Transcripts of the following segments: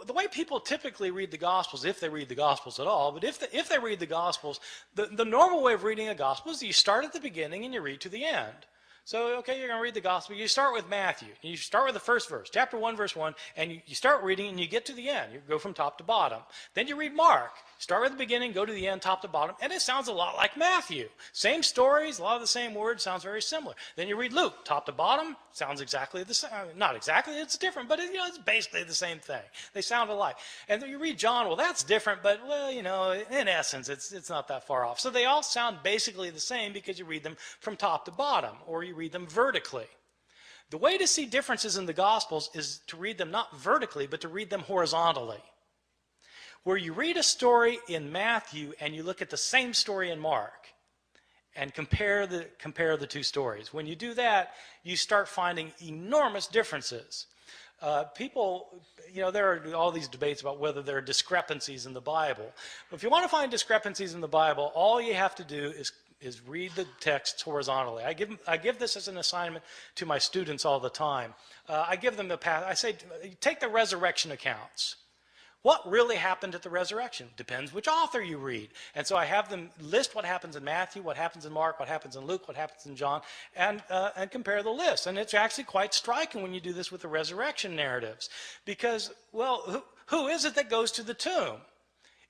the way people typically read the Gospels, if they read the Gospels at all, but if they read the Gospels, the normal way of reading a Gospel is you start at the beginning and you read to the end. So, okay, you're going to read the Gospel. You start with Matthew. You start with the first verse, chapter 1, verse 1, and you start reading and you get to the end. You go from top to bottom. Then you read Mark. Start with the beginning, go to the end, top to bottom, and it sounds a lot like Matthew. Same stories, a lot of the same words, sounds very similar. Then you read Luke, top to bottom, sounds exactly the same. Not exactly, it's different, but it's basically the same thing. They sound alike. And then you read John, well, that's different, but, well, in essence, it's not that far off. So they all sound basically the same because you read them from top to bottom, or you read them vertically. The way to see differences in the Gospels is to read them not vertically, but to read them horizontally. Where you read a story in Matthew and you look at the same story in Mark and compare the two stories. When you do that, you start finding enormous differences. People, there are all these debates about whether there are discrepancies in the Bible. If you want to find discrepancies in the Bible, all you have to do is read the texts horizontally. I give this as an assignment to my students all the time. I give them I say, take the resurrection accounts. What really happened at the resurrection? Depends which author you read. And so I have them list what happens in Matthew, what happens in Mark, what happens in Luke, what happens in John, and compare the list. And it's actually quite striking when you do this with the resurrection narratives. Because, well, who is it that goes to the tomb?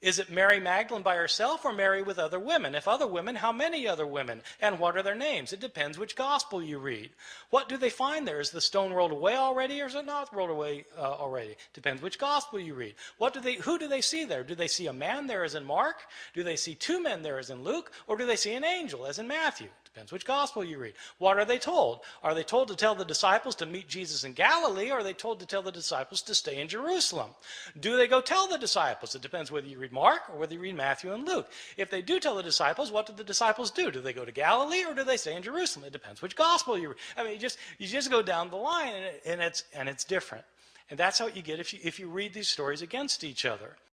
Is it Mary Magdalene by herself or Mary with other women? If other women, how many other women? And what are their names? It depends which gospel you read. What do they find there? Is the stone rolled away already or is it not rolled away already? Depends which gospel you read. Who do they see there? Do they see a man there as in Mark? Do they see two men there as in Luke? Or do they see an angel as in Matthew? Depends which gospel you read. What are they told? Are they told to tell the disciples to meet Jesus in Galilee, or are they told to tell the disciples to stay in Jerusalem? Do they go tell the disciples? It depends whether you read Mark or whether you read Matthew and Luke. If they do tell the disciples, what do the disciples do? Do they go to Galilee or do they stay in Jerusalem? It depends which gospel you read. I mean, you just go down the line, and it's different. And that's how you get if you read these stories against each other.